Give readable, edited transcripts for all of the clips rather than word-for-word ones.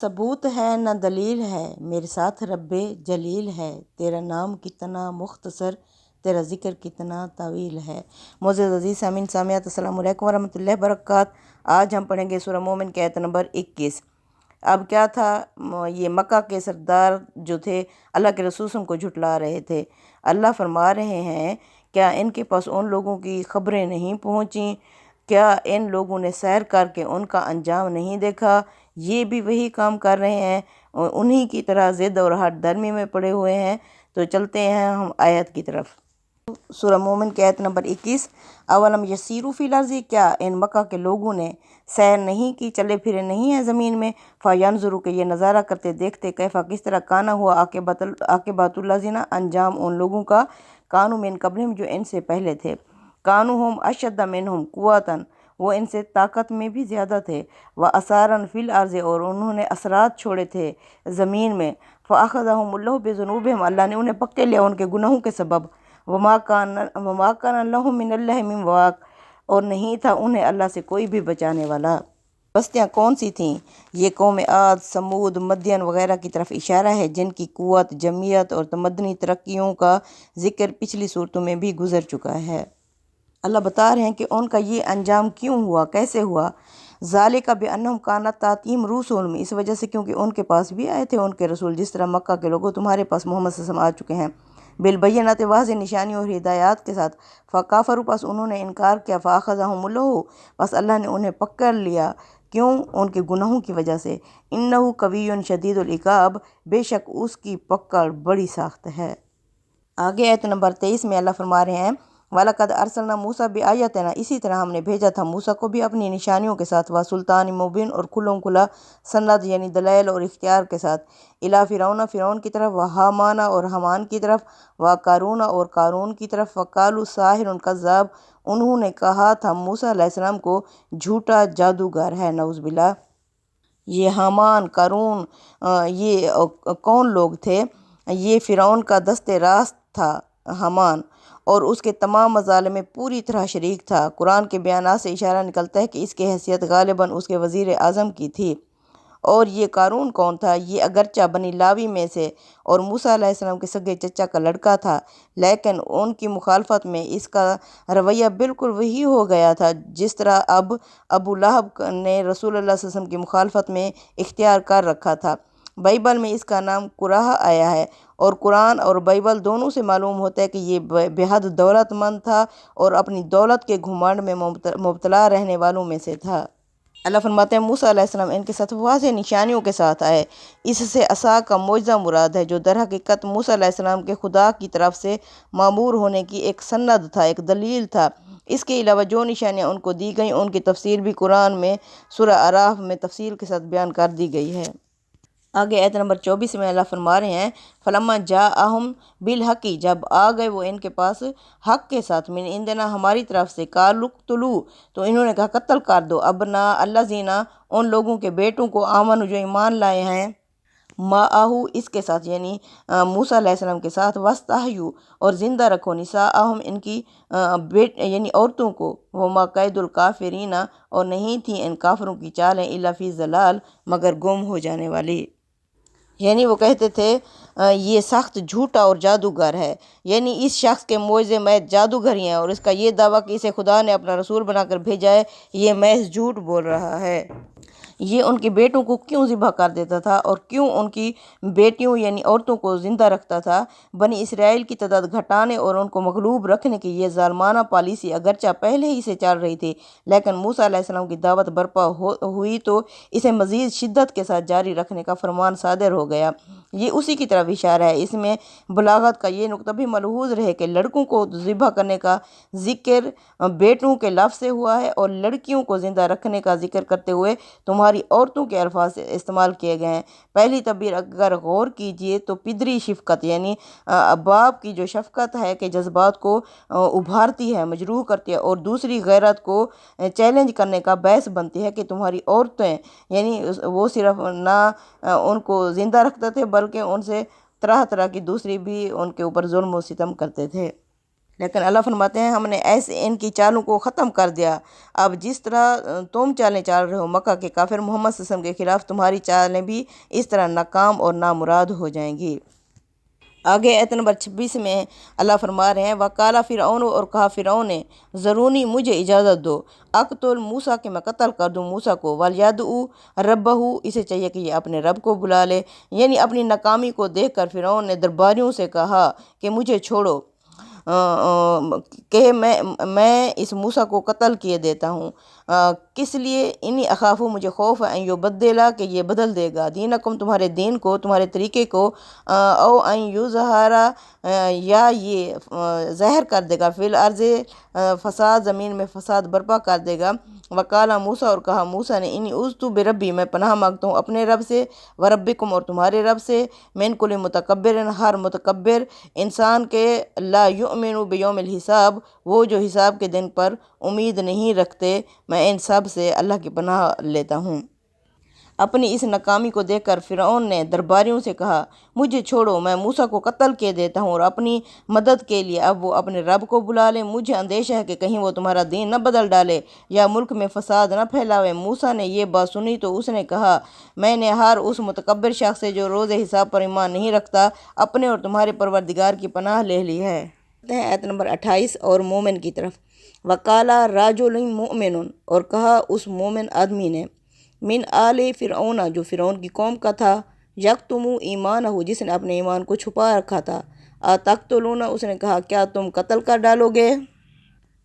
ثبوت ہے نہ دلیل ہے، میرے ساتھ رب جلیل ہے، تیرا نام کتنا مختصر، تیرا ذکر کتنا طویل ہے۔ معزز عزیز سامعین سامعات، السلام علیکم ورحمۃ اللہ وبرکاتہ۔ آج ہم پڑھیں گے سورہ مومن کی آیت نمبر 21۔ اب کیا تھا، یہ مکہ کے سردار جو تھے اللہ کے رسول صلی اللہ علیہ وسلم کو جھٹلا رہے تھے۔ اللہ فرما رہے ہیں کیا ان کے پاس ان لوگوں کی خبریں نہیں پہنچیں؟ کیا ان لوگوں نے سیر کر کے ان کا انجام نہیں دیکھا؟ یہ بھی وہی کام کر رہے ہیں، انہی کی طرح ضد اور ہٹ درمی میں پڑے ہوئے ہیں۔ تو چلتے ہیں ہم آیت کی طرف۔ سورہ مومن کی آیت نمبر 21۔ اولم یسیروا فی الارض، کیا ان مکہ کے لوگوں نے سیر نہیں کی، چلے پھرے نہیں ہیں زمین میں؟ فینظروا، کہ یہ نظارہ کرتے دیکھتے، کیفا کس طرح کانا ہوا عاقبۃ الذین، انجام ان لوگوں کا، کانوا من قبلہم جو ان سے پہلے تھے، کانوا ہم اشد منہم قوۃ، وہ ان سے طاقت میں بھی زیادہ تھے، وآثارا فی الارض، اور انہوں نے اثرات چھوڑے تھے زمین میں، فاخذہم اللہ بذنوبہم، اللہ نے انہیں پکڑ لیا ان کے گناہوں کے سبب، وما کان لہم من اللہ من واق، اور نہیں تھا انہیں اللہ سے کوئی بھی بچانے والا۔ بستیاں کون سی تھیں؟ یہ قوم عاد، سمود، مدین وغیرہ کی طرف اشارہ ہے، جن کی قوت، جمعیت اور تمدنی ترقیوں کا ذکر پچھلی صورتوں میں بھی گزر چکا ہے۔ اللہ بتا رہے ہیں کہ ان کا یہ انجام کیوں ہوا، کیسے ہوا۔ ذالک بانہم کانت تاتیہم رسلہم، اس وجہ سے کیونکہ ان کے پاس بھی آئے تھے ان کے رسول، جس طرح مکہ کے لوگوں تمہارے پاس محمد صلی اللہ علیہ وسلم آ چکے ہیں، بالبینات، واضح نشانیوں اور ہدایات کے ساتھ، فکافروا، پس انہوں نے انکار کیا، فاخذہم اللہ، پس اللہ نے انہیں پکڑ لیا، کیوں؟ ان کے گناہوں کی وجہ سے، انہ قوی شدید العقاب، بے شک اس کی پکڑ بڑی سخت ہے۔ آگے آیت نمبر 23 میں اللہ فرما رہے ہیں وَلَقَدْ أَرْسَلْنَا مُوسَىٰ بِآيَاتِنَا، اسی طرح ہم نے بھیجا تھا موسیٰ کو بھی اپنی نشانیوں کے ساتھ، وَسُلْطَانٍ مُبِينٍ، اور کھلم کھلا سند یعنی دلائل اور اختیار کے ساتھ، إِلَىٰ فِرْعَوْنَ، فرعون کی طرف، وَحَامَانَ، اور حامان کی طرف، وَقَارُونَ، اور قارون کی طرف، فَقَالُوا سَاحِرٌ كَذَّابٌ، انہوں نے کہا تھا موسیٰ علیہ السلام کو جھوٹا جادوگر ہے، نعوذ باللہ۔ یہ حامان، قارون، یہ کون لوگ تھے؟ یہ فرعون کا دست راست تھا حامان، اور اس کے تمام مظالم میں پوری طرح شریک تھا۔ قرآن کے بیانات سے اشارہ نکلتا ہے کہ اس کی حیثیت غالباً اس کے وزیر اعظم کی تھی۔ اور یہ قارون کون تھا؟ یہ اگرچہ بنی لاوی میں سے اور موسیٰ علیہ السلام کے سگے چچا کا لڑکا تھا، لیکن ان کی مخالفت میں اس کا رویہ بالکل وہی ہو گیا تھا جس طرح ابو لہب نے رسول اللہ صلی اللہ علیہ وسلم کی مخالفت میں اختیار کر رکھا تھا۔ بائبل میں اس کا نام قرح آیا ہے، اور قرآن اور بائبل دونوں سے معلوم ہوتا ہے کہ یہ بے حد دولت مند تھا اور اپنی دولت کے گھمنڈ میں مبتلا رہنے والوں میں سے تھا۔ اللہ فرماتے ہیں موسیٰ علیہ السلام ان کے ساتھ واضح نشانیوں کے ساتھ آئے، اس سے عصا کا معجزہ مراد ہے، جو در حقیقت موسیٰ علیہ السلام کے خدا کی طرف سے مامور ہونے کی ایک سند تھا، ایک دلیل تھا۔ اس کے علاوہ جو نشانیاں ان کو دی گئیں ان کی تفصیل بھی قرآن میں سورہ اعراف میں تفصیل کے ساتھ بیان کر دی گئی ہے۔ آگے آیت نمبر 24 میں اللہ فرما رہے ہیں فلما جاءہم بالحق، جب آ گئے وہ ان کے پاس حق کے ساتھ، من عندنا، ہماری طرف سے، قالوا اقتلوا، تو انہوں نے کہا قتل کر دو، ابناء الذین، ان لوگوں کے بیٹوں کو، آمنوا، جو ایمان لائے ہیں، معہ، اس کے ساتھ یعنی موسیٰ علیہ السلام کے ساتھ، واستحیوا، اور زندہ رکھو، نساءہم، ان کی یعنی عورتوں کو، وما کید الکافرین، اور نہیں تھی ان کافروں کی چالیں، الا فی ضلال، مگر گم ہو جانے والی۔ یعنی وہ کہتے تھے یہ سخت جھوٹا اور جادوگر ہے، یعنی اس شخص کے معجزے محض جادوگر ہی ہیں، اور اس کا یہ دعویٰ کہ اسے خدا نے اپنا رسول بنا کر بھیجا ہے، یہ محض جھوٹ بول رہا ہے۔ یہ ان کے بیٹوں کو کیوں ذبح کر دیتا تھا اور کیوں ان کی بیٹیوں یعنی عورتوں کو زندہ رکھتا تھا؟ بنی اسرائیل کی تعداد گھٹانے اور ان کو مغلوب رکھنے کی یہ ظالمانہ پالیسی اگرچہ پہلے ہی سے چل رہی تھی، لیکن موسیٰ علیہ السلام کی دعوت برپا ہوئی تو اسے مزید شدت کے ساتھ جاری رکھنے کا فرمان صادر ہو گیا۔ یہ اسی کی طرف اشارہ ہے۔ اس میں بلاغت کا یہ نقطہ بھی ملحوظ رہے کہ لڑکوں کو ذبح کرنے کا ذکر بیٹوں کے لفظ سے ہوا ہے، اور لڑکیوں کو زندہ رکھنے کا ذکر کرتے ہوئے تمہاری عورتوں کے الفاظ استعمال کیے گئے ہیں۔ پہلی تعبیر اگر غور کیجئے تو پدری شفقت، یعنی باپ کی جو شفقت ہے کہ جذبات کو ابھارتی ہے، مجروح کرتی ہے، اور دوسری غیرت کو چیلنج کرنے کا باعث بنتی ہے کہ تمہاری عورتیں، یعنی وہ صرف نہ ان کو زندہ رکھتے تھے بلکہ ان سے طرح طرح کی دوسری بھی ان کے اوپر ظلم و ستم کرتے تھے۔ لیکن اللہ فرماتے ہیں ہم نے ایسے ان کی چالوں کو ختم کر دیا۔ اب جس طرح تم چالیں چال رہے ہو مکہ کے کافر محمد صلی اللہ علیہ وسلم کے خلاف، تمہاری چالیں بھی اس طرح ناکام اور نامراد ہو جائیں گی۔ آگے آیت نمبر 26 میں اللہ فرما رہے ہیں وَقَالَ فرعون، اور کہا فرعون نے ذرونی مجھے اجازت دو اقتل موسیٰ کہ میں قتل کر دوں موسیٰ کو، وَلْيَدْعُ رَبَّهُ اسے چاہیے کہ یہ اپنے رب کو بلا لے۔ یعنی اپنی ناکامی کو دیکھ کر فرعون نے درباریوں سے کہا کہ مجھے چھوڑو کہ میں اس موسیٰ کو قتل کیے دیتا ہوں۔ کس لیے؟ انی اخاف، مجھے خوف ہے، ان یبدلا کہ یہ بدل دے گا، دینکم تمہارے دین کو، تمہارے طریقے کو، او ان یظہرا یا یہ ظاہر کر دے گا، فی الارض فساد زمین میں فساد برپا کر دے گا۔ وقالا موسیٰ، اور کہا موسیٰ نے انی عوذت بربی میں پناہ مانگتا ہوں اپنے رب سے، وربکم اور تمہارے رب سے، من کل متکبر ہر متکبر انسان کے، لا یؤمن بیوم الحساب وہ جو حساب کے دن پر امید نہیں رکھتے، میں ان سب سے اللہ کی پناہ لیتا ہوں۔ اپنی اس ناکامی کو دیکھ کر فرعون نے درباریوں سے کہا مجھے چھوڑو، میں موسیٰ کو قتل کیے دیتا ہوں، اور اپنی مدد کے لیے اب وہ اپنے رب کو بلا لے، مجھے اندیشہ ہے کہ کہیں وہ تمہارا دین نہ بدل ڈالے یا ملک میں فساد نہ پھیلاوے۔ موسیٰ نے یہ بات سنی تو اس نے کہا میں نے ہر اس متکبر شخص سے جو روز حساب پر ایمان نہیں رکھتا اپنے اور تمہارے پروردگار کی پناہ لے لی ہے۔ آیت نمبر 28 اور مومن کی طرف، وَقَالَ رَجُلٌ مُؤْمِنٌ، اور کہا اس مومن آدمی نے، من آل فرعون جو فرعون کی قوم کا تھا، یکتم ایمانہ جس نے اپنے ایمان کو چھپا رکھا تھا، اتقتلون اس نے کہا کیا تم قتل کر ڈالو گے،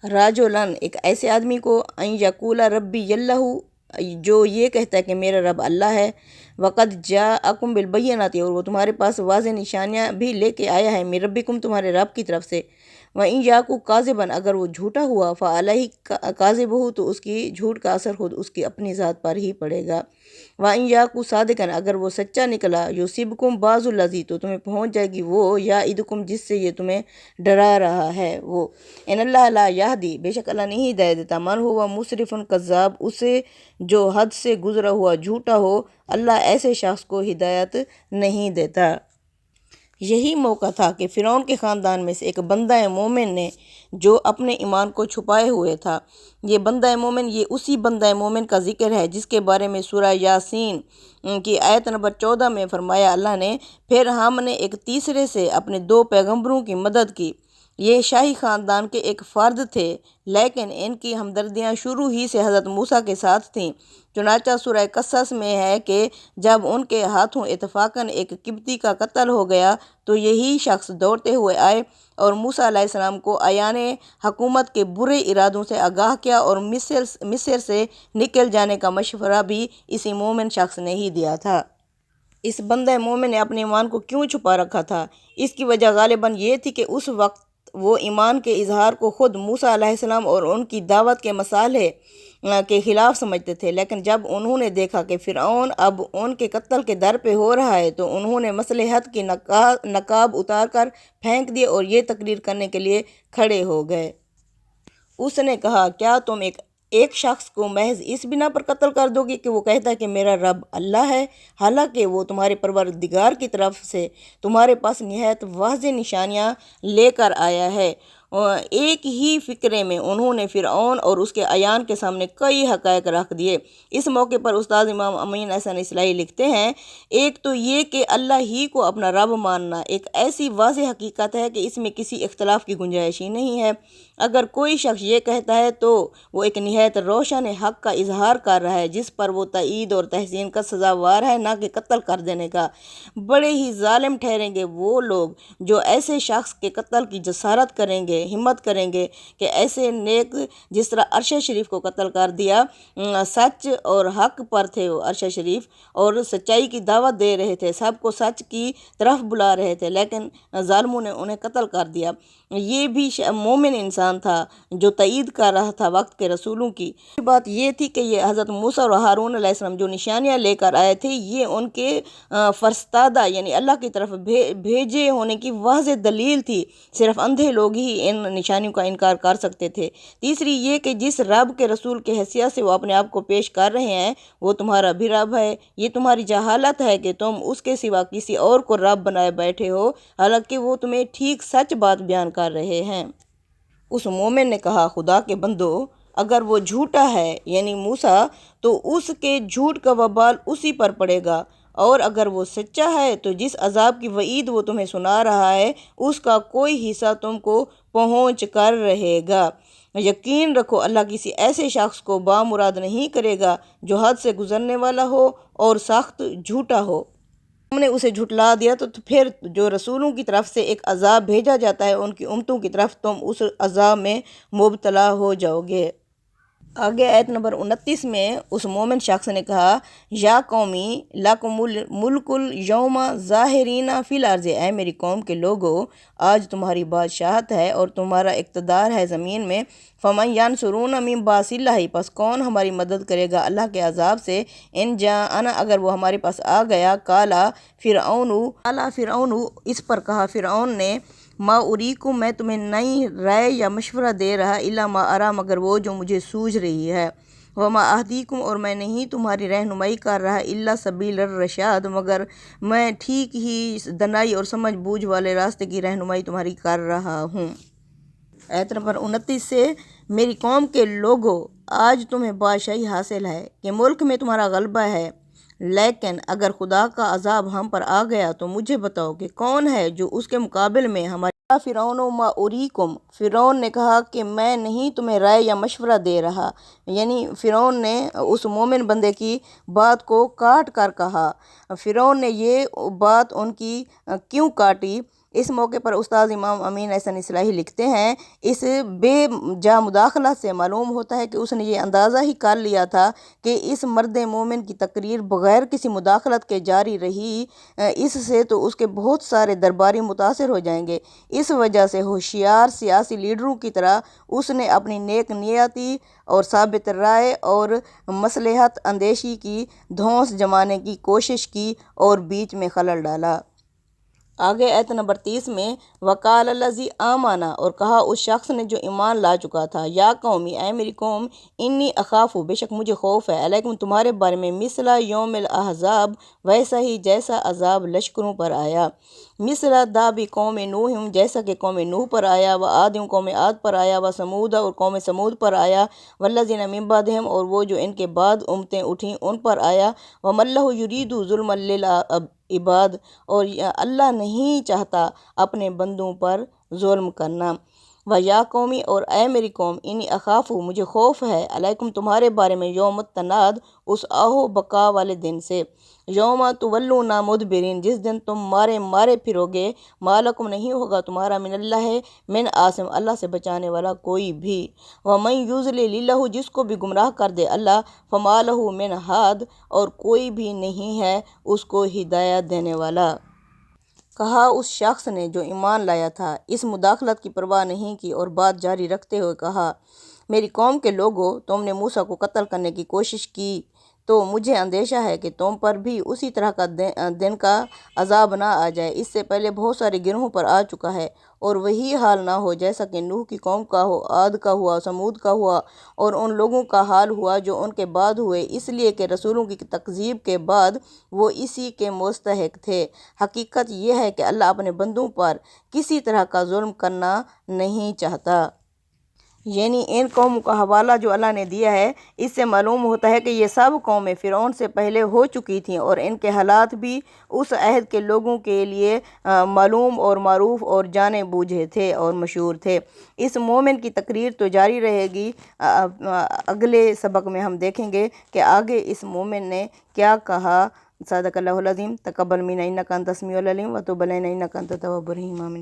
رجلاً ایک ایسے آدمی کو، ان یقول ربی اللہ جو یہ کہتا ہے کہ میرا رب اللہ ہے، وقد جاءکم بالبینات اور وہ تمہارے پاس واضح نشانیاں بھی لے کے آیا ہے، من ربکم تمہارے رب کی طرف سے، وَإِن یَکُ کاذبًا اگر وہ جھوٹا ہوا، فَعَلَیہِ کاذبُہ تو اس کی جھوٹ کا اثر خود اس کی اپنی ذات پر ہی پڑے گا، وَإِن یَکُ صَادِقًا اگر وہ سچا نکلا، یُصِبْکُم بَعْضُ الَّذِی تو تمہیں پہنچ جائے گی وہ، یعدکم جس سے یہ تمہیں ڈرا رہا ہے وہ، ان اللہ لا یہدی بے شک اللہ نہیں ہدایت دیتا، من ہوا مسرف کذاب اسے جو حد سے گزرا ہوا جھوٹا ہو، اللہ ایسے شخص کو ہدایت نہیں دیتا۔ یہی موقع تھا کہ فرعون کے خاندان میں سے ایک بندہ مومن نے جو اپنے ایمان کو چھپائے ہوئے تھا، یہ بندہ مومن یہ اسی بندہ مومن کا ذکر ہے جس کے بارے میں سورہ یاسین کی آیت نمبر 14 میں فرمایا اللہ نے پھر ہم نے ایک تیسرے سے اپنے 2 پیغمبروں کی مدد کی، یہ شاہی خاندان کے ایک فرد تھے لیکن ان کی ہمدردیاں شروع ہی سے حضرت موسیٰ کے ساتھ تھیں، چنانچہ سورہ قصص میں ہے کہ جب ان کے ہاتھوں اتفاقاً ایک قبطی کا قتل ہو گیا تو یہی شخص دوڑتے ہوئے آئے اور موسیٰ علیہ السلام کو اعیان حکومت کے برے ارادوں سے آگاہ کیا، اور مصر سے نکل جانے کا مشورہ بھی اسی مومن شخص نے ہی دیا تھا۔ اس بندہ مومن نے اپنے ایمان کو کیوں چھپا رکھا تھا؟ اس کی وجہ غالباً یہ تھی کہ اس وقت وہ ایمان کے اظہار کو خود موسیٰ علیہ السلام اور ان کی دعوت کے مصالحے کے خلاف سمجھتے تھے، لیکن جب انہوں نے دیکھا کہ فرعون اب ان کے قتل کے در پہ ہو رہا ہے تو انہوں نے مصلحت کی نقاب اتار کر پھینک دیے اور یہ تقریر کرنے کے لیے کھڑے ہو گئے۔ اس نے کہا کیا تم ایک شخص کو محض اس بنا پر قتل کر دو گے کہ وہ کہتا ہے کہ میرا رب اللہ ہے، حالانکہ وہ تمہارے پروردگار کی طرف سے تمہارے پاس نہایت واضح نشانیاں لے کر آیا ہے۔ ایک ہی فقرے میں انہوں نے فرعون اور اس کے اعیان کے سامنے کئی حقائق رکھ دیے۔ اس موقع پر استاد امام امین احسن اصلاحی لکھتے ہیں ایک تو یہ کہ اللہ ہی کو اپنا رب ماننا ایک ایسی واضح حقیقت ہے کہ اس میں کسی اختلاف کی گنجائش ہی نہیں ہے، اگر کوئی شخص یہ کہتا ہے تو وہ ایک نہایت روشن حق کا اظہار کر رہا ہے جس پر وہ تائید اور تحسین کا سزاوار ہے، نہ کہ قتل کر دینے کا۔ بڑے ہی ظالم ٹھہریں گے وہ لوگ جو ایسے شخص کے قتل کی جسارت کریں گے، ہمت کریں گے کہ ایسے نیک جس طرح عرش شریف کو قتل کر دیا، سچ اور حق پر تھے وہ عرش شریف اور سچائی کی دعوت دے رہے تھے، سب کو سچ کی طرف بلا رہے تھے، لیکن ظالموں نے انہیں قتل کر دیا۔ یہ بھی مومن انسان تھا جو تائید کر رہا تھا وقت کے رسولوں کی۔ بات یہ تھی کہ یہ حضرت موسیٰ اور ہارون علیہ السلام جو نشانیاں لے کر آئے تھے یہ ان کے فرستادہ یعنی اللہ کی طرف بھیجے ہونے کی واضح دلیل تھی، صرف اندھے لوگ ہی ان نشانیوں کا انکار کر سکتے تھے۔ تیسری یہ کہ جس رب کے رسول کے حیثیت سے وہ اپنے آپ کو پیش کر رہے ہیں وہ تمہارا بھی رب ہے، یہ تمہاری جہالت ہے کہ تم اس کے سوا کسی اور کو رب بنائے بیٹھے ہو، حالانکہ وہ تمہیں ٹھیک سچ بات بیان کر رہے ہیں۔ اس مومن نے کہا خدا کے بندو اگر وہ جھوٹا ہے یعنی موسیٰ تو اس کے جھوٹ کا وبال اسی پر پڑے گا، اور اگر وہ سچا ہے تو جس عذاب کی وعید وہ تمہیں سنا رہا ہے اس کا کوئی حصہ تم کو پہنچ کر رہے گا۔ یقین رکھو اللہ کسی ایسے شخص کو بامراد نہیں کرے گا جو حد سے گزرنے والا ہو اور سخت جھوٹا ہو۔ تم نے اسے جھٹلا دیا تو پھر جو رسولوں کی طرف سے ایک عذاب بھیجا جاتا ہے ان کی امتوں کی طرف تم اس عذاب میں مبتلا ہو جاؤ گے۔ آگے آیت نمبر 29 میں اس مومن شخص نے کہا یا قومی لکم ملک الیوم ظاہرین فی الارض، اے میری قوم کے لوگو آج تمہاری بادشاہت ہے اور تمہارا اقتدار ہے زمین میں۔ فمن ینصرون من باس اللہ، پس کون ہماری مدد کرے گا اللہ کے عذاب سے؟ ان جاءنا، اگر وہ ہمارے پاس آ گیا۔ کالا فرعون، اس پر کہا فرعون نے ما اریکم، میں تمہیں نئی رائے یا مشورہ دے رہا الا ما ارا، مگر وہ جو مجھے سوجھ رہی ہے، وما اہدیکم، اور میں نہیں تمہاری رہنمائی کر رہا الا سبیل الرشاد، مگر میں ٹھیک ہی دانائی اور سمجھ بوجھ والے راستے کی رہنمائی تمہاری کر رہا ہوں۔ آیت نمبر 29 سے میری قوم کے لوگو آج تمہیں بادشاہی حاصل ہے کہ ملک میں تمہارا غلبہ ہے، لیکن اگر خدا کا عذاب ہم پر آ گیا تو مجھے بتاؤ کہ کون ہے جو اس کے مقابل میں ہمارے فرعون ما اریکم، فرعون نے کہا کہ میں نہیں تمہیں رائے یا مشورہ دے رہا، یعنی فرعون نے اس مومن بندے کی بات کو کاٹ کر کہا۔ فرعون نے یہ بات ان کی کیوں کاٹی؟ اس موقع پر استاد امام امین احسن اصلاحی لکھتے ہیں اس بے جا مداخلت سے معلوم ہوتا ہے کہ اس نے یہ اندازہ ہی کر لیا تھا کہ اس مرد مومن کی تقریر بغیر کسی مداخلت کے جاری رہی اس سے تو اس کے بہت سارے درباری متاثر ہو جائیں گے، اس وجہ سے ہوشیار سیاسی لیڈروں کی طرح اس نے اپنی نیک نیتی اور ثابت رائے اور مصلحت اندیشی کی دھونس جمانے کی کوشش کی اور بیچ میں خلل ڈالا۔ آگے آیت نمبر 30 میں وقال الذی آمن، اور کہا اس شخص نے جو ایمان لا چکا تھا یا قومی، اے میری قوم انی اخاف، بے شک مجھے خوف ہے، علیکم تمہارے بارے میں مثل یوم الاحزاب، ویسا ہی جیسا عذاب لشکروں پر آیا، مثل داب قوم نوح، جیسا کہ قوم نوح پر آیا، و عاد، قوم عاد پر آیا، و ثمود، اور قوم ثمود پر آیا، والذین من بعدہم، اور وہ جو ان کے بعد امتیں اٹھیں ان پر آیا، وما اللہ یرید ظلما للعباد، اور اللہ نہیں چاہتا اپنے بندوں پر ظلم کرنا۔ و یا قومی، اور اے میری قوم انی اخاف، مجھے خوف ہے، علیکم تمہارے بارے میں یوم التناد، اس آہو بقا والے دن سے، یوم تولون مدبرین، جس دن تم مارے پھرو گے، مالکم نہیں ہوگا تمہارا من اللہ من عاصم، اللہ سے بچانے والا کوئی بھی، ومن یضلل اللہ، جس کو بھی گمراہ کر دے اللہ، فما لہ من ہاد، اور کوئی بھی نہیں ہے اس کو ہدایت دینے والا۔ کہا اس شخص نے جو ایمان لایا تھا، اس مداخلت کی پرواہ نہیں کی اور بات جاری رکھتے ہوئے کہا میری قوم کے لوگو تم نے موسیٰ کو قتل کرنے کی کوشش کی تو مجھے اندیشہ ہے کہ تم پر بھی اسی طرح کا دن کا عذاب نہ آ جائے، اس سے پہلے بہت سارے گروہوں پر آ چکا ہے، اور وہی حال نہ ہو جیسا کہ نوح کی قوم کا ہو، عاد کا ہوا، ثمود کا ہوا، اور ان لوگوں کا حال ہوا جو ان کے بعد ہوئے، اس لیے کہ رسولوں کی تکذیب کے بعد وہ اسی کے مستحق تھے۔ حقیقت یہ ہے کہ اللہ اپنے بندوں پر کسی طرح کا ظلم کرنا نہیں چاہتا۔ یعنی ان قوموں کا حوالہ جو اللہ نے دیا ہے اس سے معلوم ہوتا ہے کہ یہ سب قومیں فرعون سے پہلے ہو چکی تھیں اور ان کے حالات بھی اس عہد کے لوگوں کے لیے معلوم اور معروف اور جانے بوجھے تھے اور مشہور تھے۔ اس مومن کی تقریر تو جاری رہے گی، اگلے سبق میں ہم دیکھیں گے کہ آگے اس مومن نے کیا کہا۔ صدق اللہ العظیم، تقبل منا انک انت السمیع العلیم وتب علینا انک انت التواب الرحیم، آمین۔